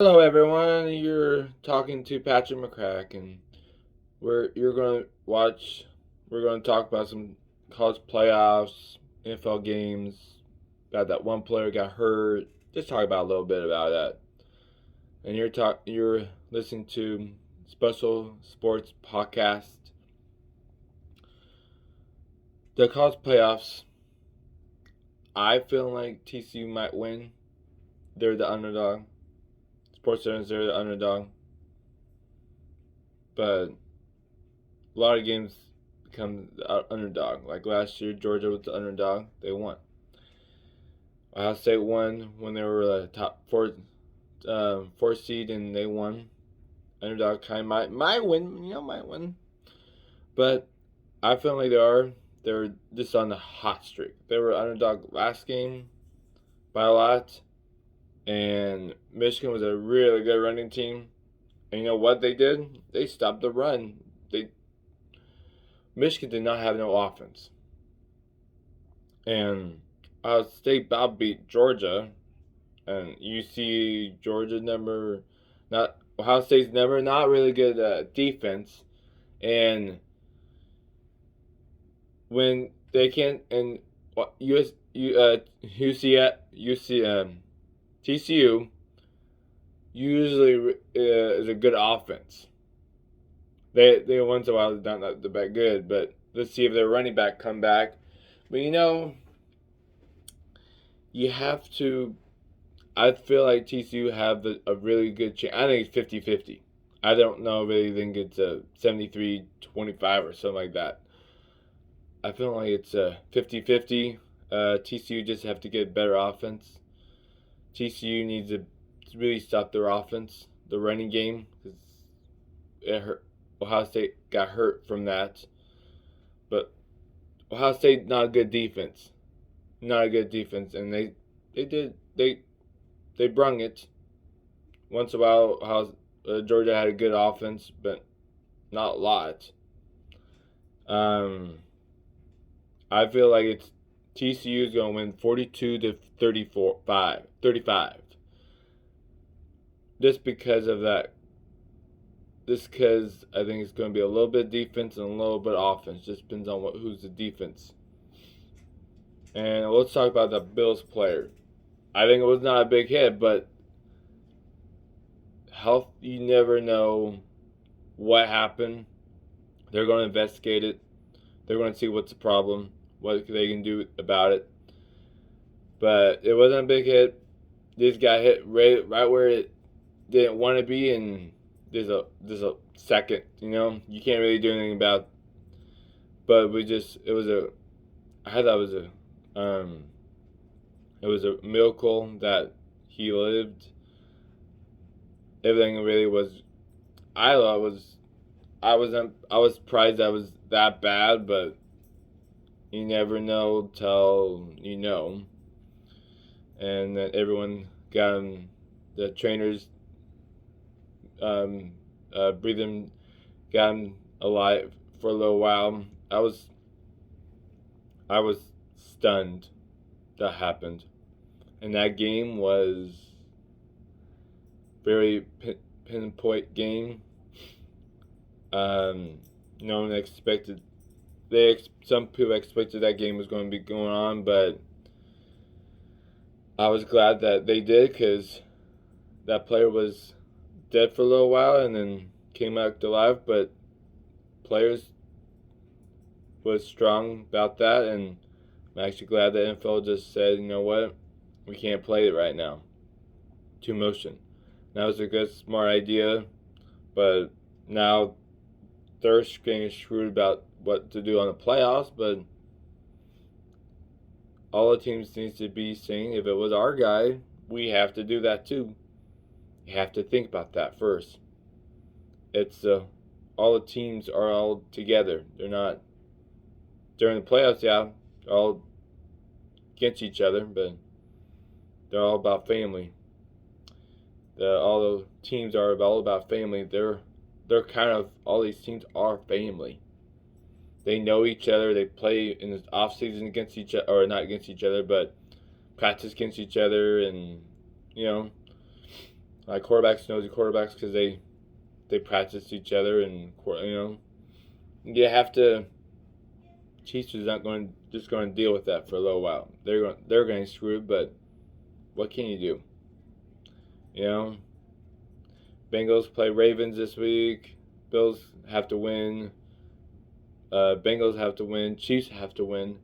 Hello, everyone. You're talking to Patrick McCrack, and you're going to watch. We're going to talk about some college playoffs, NFL games. About that one player got hurt. Just talk about a little bit about that. And You're listening to Special Sports Podcast. The college playoffs. I feel like TCU might win. They're the underdog. Sports Centers, they're the underdog. But a lot of games become the underdog. Like last year, Georgia was the underdog. They won. Ohio State won when they were the top four seed, and they won. Underdog kind of might win, might win. But I feel like they're just on the hot streak. They were underdog last game by a lot, and Michigan was a really good running team. And you know what they did? They stopped the run. They Michigan did not have no offense. And Ohio State about beat Georgia, and you see Georgia number not Ohio State's number not really good defense, and when they can and US TCU usually is a good offense. They once in a while not that good, but let's see if their running back come back. But you have to. I feel like TCU have a really good chance. I think it's 50-50. I don't know if they think it's a 73-25 or something like that. I feel like it's a 50-50. TCU just have to get better offense. TCU needs to really stop their offense, the running game, because it hurt. Ohio State got hurt from that. But Ohio State not a good defense. Not a good defense. And they brung it. Once in a while, Georgia had a good offense, but not a lot. I feel like it's TCU is going to win 35. Just because of that. Just because I think it's going to be a little bit defense and a little bit offense. Just depends on who's the defense. And let's talk about the Bills player. I think it was not a big hit, but health, you never know what happened. They're going to investigate it. They're going to see what's the problem, what they can do about it. But it wasn't a big hit. This guy hit right where it didn't want to be, and there's a second. You can't really do anything about it. But I thought it was a miracle that he lived. Everything really was. I thought was. I was surprised that was that bad, but you never know till you know. And that everyone got him, the trainers, breathing, got him alive for a little while. I was stunned that happened, and that game was very pinpoint game. No one expected. Some people expected that game was going to be going on, but I was glad that they did because that player was dead for a little while and then came back to life. But players was strong about that, and I'm actually glad that NFL just said, you know what, we can't play it right now. Too motion. That was a good, smart idea, but now they're getting screwed about what to do on the playoffs. But all the teams needs to be saying, if it was our guy, we have to do that too. You have to think about that first. It's all the teams are all together. They're not during the playoffs. Yeah, they're all against each other, but they're all about family. All the teams are all about family. They're kind of all these teams are family. They know each other. They play in the off season against each other, or not against each other, but practice against each other, and you know like quarterbacks nosy quarterbacks because they practice each other, and you have to. Chiefs is not going to deal with that for a little while. They're going to screw, but what can you do? You know, Bengals play Ravens this week. Bills have to win. Bengals have to win. Chiefs have to win.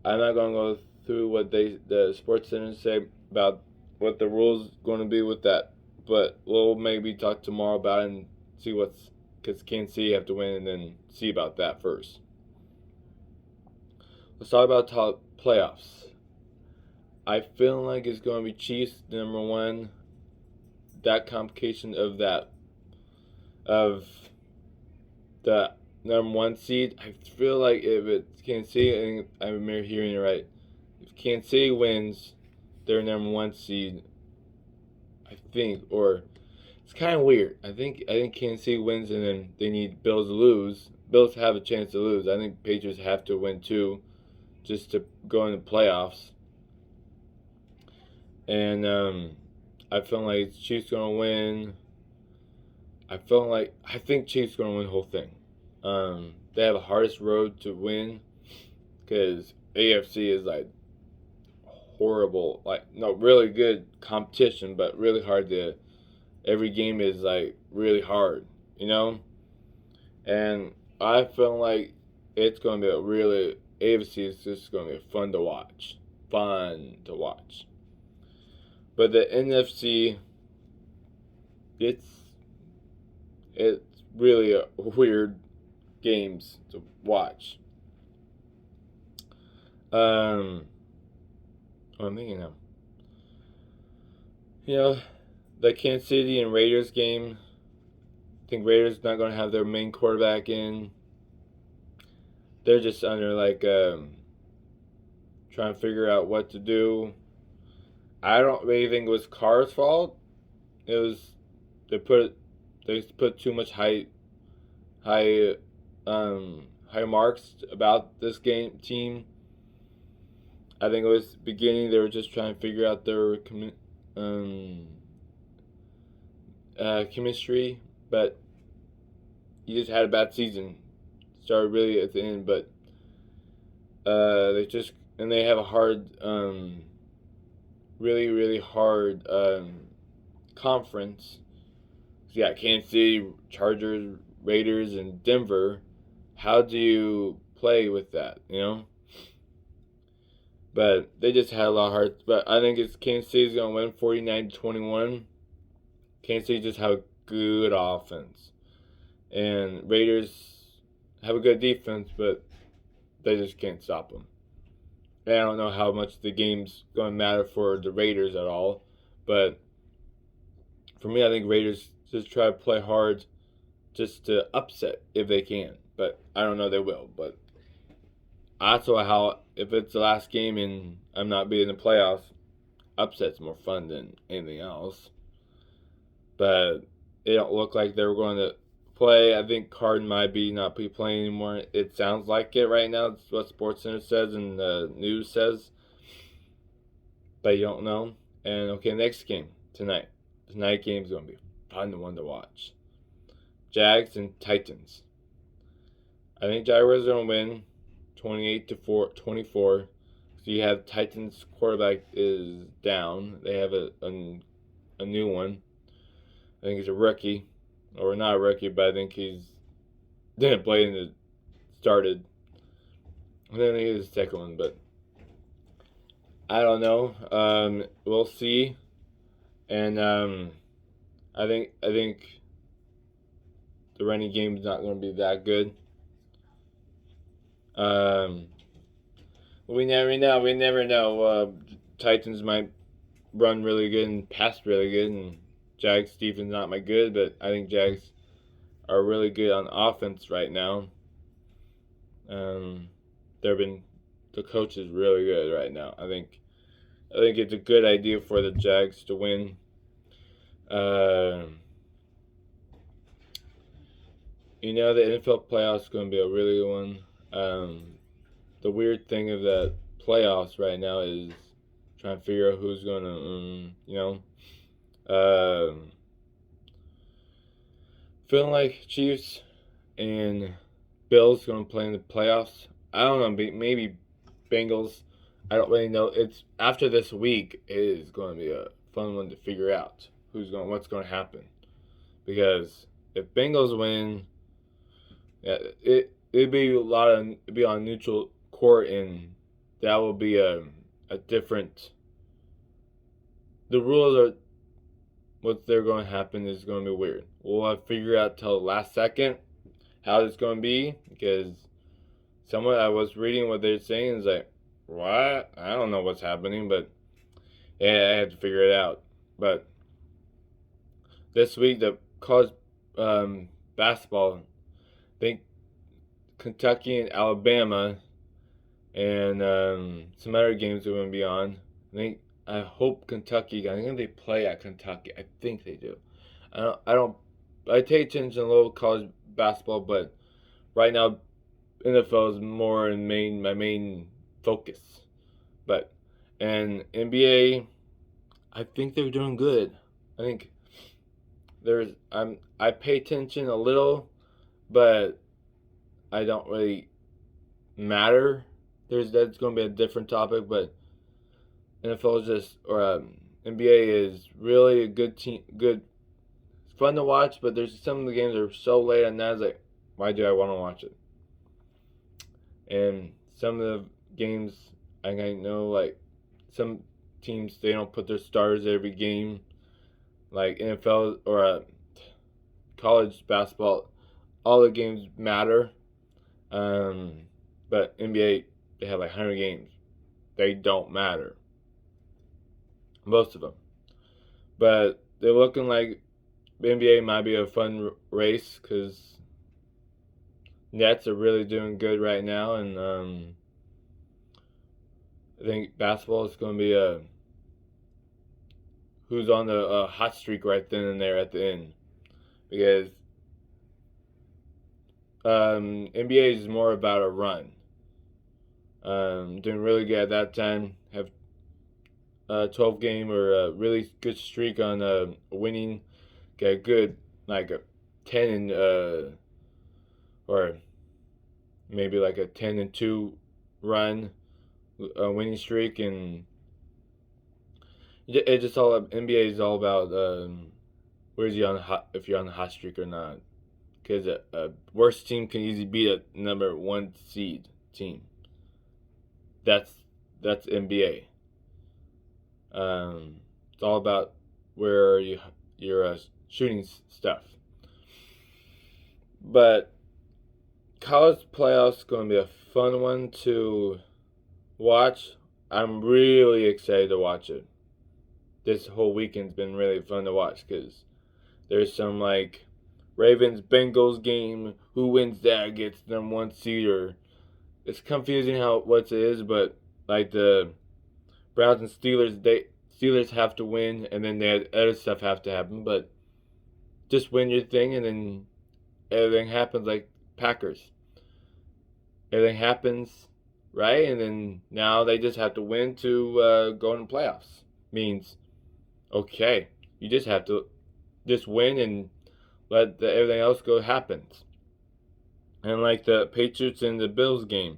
I'm not going to go through what the sports center say about what the rules going to be with that, but we'll maybe talk tomorrow about it and see because Kansas City have to win and then see about that first. Let's talk about top playoffs. I feel like it's going to be Chiefs number one. That complication of the number one seed. I feel like if it's Kansas City, and I'm hearing it right, if Kansas City wins, they're number one seed. I think, or it's kind of weird. I think Kansas City wins, and then they need Bills to lose. Bills have a chance to lose. I think Patriots have to win too, just to go into playoffs. And I feel like Chiefs gonna win. I think Chiefs gonna win the whole thing. They have the hardest road to win because AFC is like horrible, like no really good competition, but really hard to. Every game is like really hard, and I feel like it's gonna be AFC is just gonna be fun to watch, But the NFC, it's really a weird games to watch. I'm thinking now. The Kansas City and Raiders game. I think Raiders not going to have their main quarterback in. They're just under trying to figure out what to do. I don't really think it was Carr's fault. It was they put too much high marks about this team. I think it was beginning they were just trying to figure out their chemistry, but he just had a bad season. Started really at the end, but they have a hard, really really hard conference. You got Kansas City, Chargers, Raiders, and Denver. How do you play with that? But they just had a lot of heart. But I think it's Kansas City's going to win 49-21. Kansas City just have a good offense. And Raiders have a good defense, but they just can't stop them. And I don't know how much the game's going to matter for the Raiders at all. But for me, I think Raiders just try to play hard just to upset if they can. But I don't know they will. But also how if it's the last game and I'm not being in the playoffs, upset's more fun than anything else. But it don't look like they were going to play. I think Carden might not be playing anymore. It sounds like it right now. It's what SportsCenter says and the news says. But you don't know. And okay, next game tonight. Tonight game is going to be a fun one to watch. Jags and Titans. I think Jaguars are going to win 28-24. So you have Titans quarterback is down. They have a new one. I think he's a rookie, or not a rookie, but I think he's didn't play in the started. I think he was the second one, but I don't know. We'll see. And I think the running game is not going to be that good. We never know. Titans might run really good and pass really good, and Jags defense not my good, but I think Jags are really good on offense right now. The coach is really good right now. I think it's a good idea for the Jags to win. The NFL playoffs is going to be a really good one. The weird thing of the playoffs right now is trying to figure out who's going to, Um, Feeling like Chiefs and Bills going to play in the playoffs. I don't know, maybe Bengals. I don't really know. It's after this week it is going to be a fun one to figure out what's going to happen, because if Bengals win, yeah, it'd be on neutral court, and that will be a different. The rules are what they're going to happen is going to be weird. We'll have to figure out till the last second how it's going to be, because someone I was reading what they're saying is like, what? I don't know what's happening, but yeah, I had to figure it out. But this week, the college basketball, I think Kentucky and Alabama and some other games are going to be on. I hope Kentucky. I think they play at Kentucky. I think they do. I don't. I take attention to local college basketball, but right now NFL is more in my main focus. But and NBA, I think they're doing good. I think I pay attention a little, but I don't really matter. That's going to be a different topic, but NFL is just or NBA is really a good team. Good, it's fun to watch, but there's some of the games that are so late at night. It's like, why do I want to watch it? And some of the games, I know, like some teams they don't put their stars every game, like NFL or college basketball. All the games matter, but NBA they have like 100 games. They don't matter, most of them. But they're looking like the NBA might be a fun race, because Nets are really doing good right now, and I think basketball is going to be a who's on the hot streak right then and there at the end, because NBA is more about a run. Doing really good at that time. Have a 12 game or a really good streak on winning. Get a good like a 10 and or maybe like a 10-2 run, winning streak, and it just all NBA is all about where's you on if you're on the hot streak or not, because a worst team can easily beat a number one seed team. That's NBA. It's all about where you're shooting stuff. But college playoffs going to be a fun one to watch. I'm really excited to watch it. This whole weekend's been really fun to watch, because there's some like Ravens Bengals game. Who wins that gets number one seed, or it's confusing what it is, but like the Browns and Steelers have to win, and then other stuff have to happen. But just win your thing, and then everything happens like Packers. Everything happens right, and then now they just have to win to go in the playoffs. Means okay, you just have to just win and let everything else go happens. And like the Patriots and the Bills game,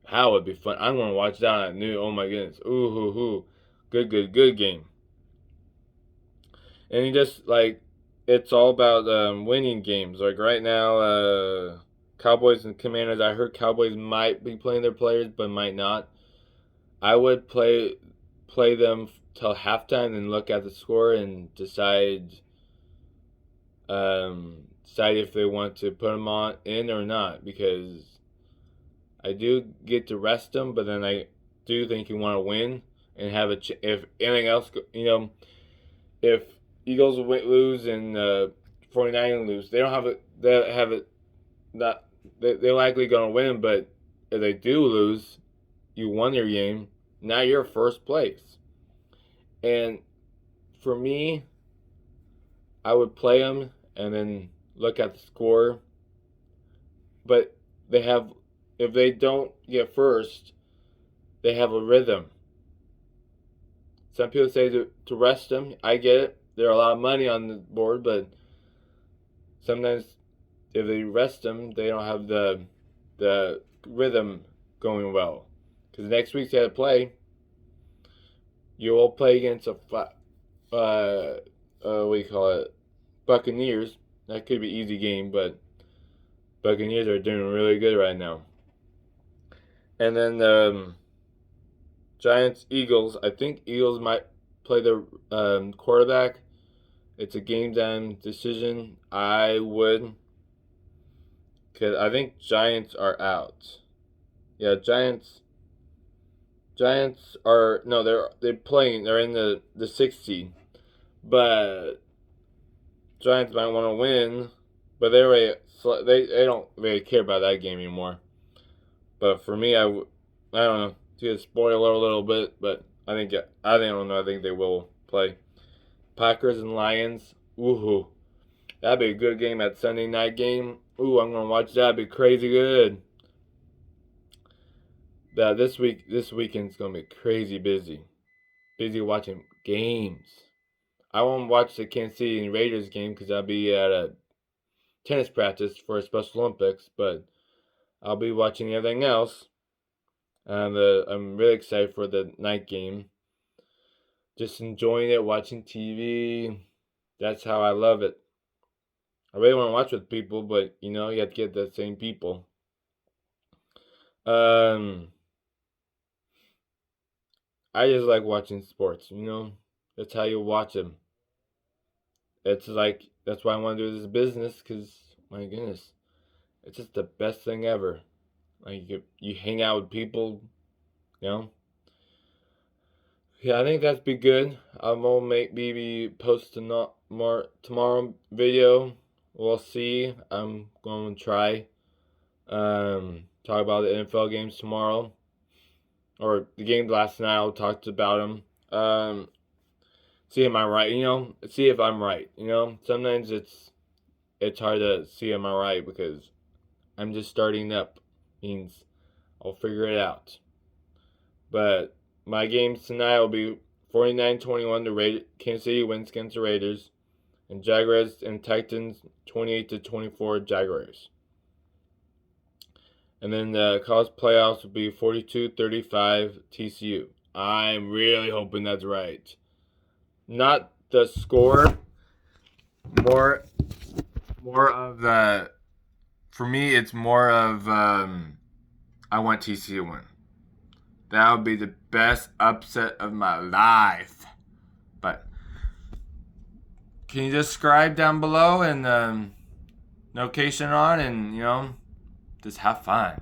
how would be fun. I'm gonna watch that at noon. Oh my goodness. Ooh hoo hoo. Good game. And you just like it's all about winning games. Like right now, Cowboys and Commanders. I heard Cowboys might be playing their players, but might not. I would play them till halftime and look at the score and decide if they want to put them on in or not, because I do get to rest them, but then I do think you want to win and have if anything else, if Eagles lose and 49ers lose, they don't have it. They have it. Not they're likely going to win, but if they do lose, you won your game. Now you're first place. And for me, I would play them and then look at the score. But they have, if they don't get first, they have a rhythm. Some people say to rest them. I get it. there are a lot of money on the board, but sometimes if they rest them, they don't have the rhythm going well. Because next week they have to play. You will play against a what do you call it? Buccaneers. That could be an easy game, but Buccaneers are doing really good right now. And then Giants Eagles. I think Eagles might play the quarterback. It's a game time decision. I would, because I think Giants are out. Yeah, Giants are no, they're playing. They're in the 6th seed, but Giants might want to win. But they don't really care about that game anymore. But for me, I don't know. To spoil it a little bit, but I don't know. I think they will play. Packers and Lions. Ooh, that'd be a good game. That Sunday night game. Ooh, I'm gonna watch that. It'd be crazy good. That this weekend's gonna be crazy busy. Busy watching games. I won't watch the Kansas City Raiders game because I'll be at a tennis practice for a Special Olympics, but I'll be watching everything else. And I'm really excited for the night game. Just enjoying it, watching TV. That's how I love it. I really want to watch with people, but you have to get the same people. I just like watching sports. That's how you watch them. It's like that's why I want to do this business, because my goodness, it's just the best thing ever. Like you hang out with people, you know. Yeah, I think that'd be good. I'm gonna maybe post a more tomorrow video. We'll see. I'm going to try talk about the NFL games tomorrow, or the game last night. I'll talk about them. See am I right? See if I'm right. Sometimes it's hard to see am I right because I'm just starting up. Means I'll figure it out. But my games tonight will be 49-21. Kansas City wins against the Raiders, and Jaguars and Titans 28-24 Jaguars. And then the college playoffs will be 42-35 TCU. I'm really hoping that's right. Not the score, more of the. For me, it's more of I want TCU to win. That would be the best upset of my life. But can you describe down below and notation on and just have fun.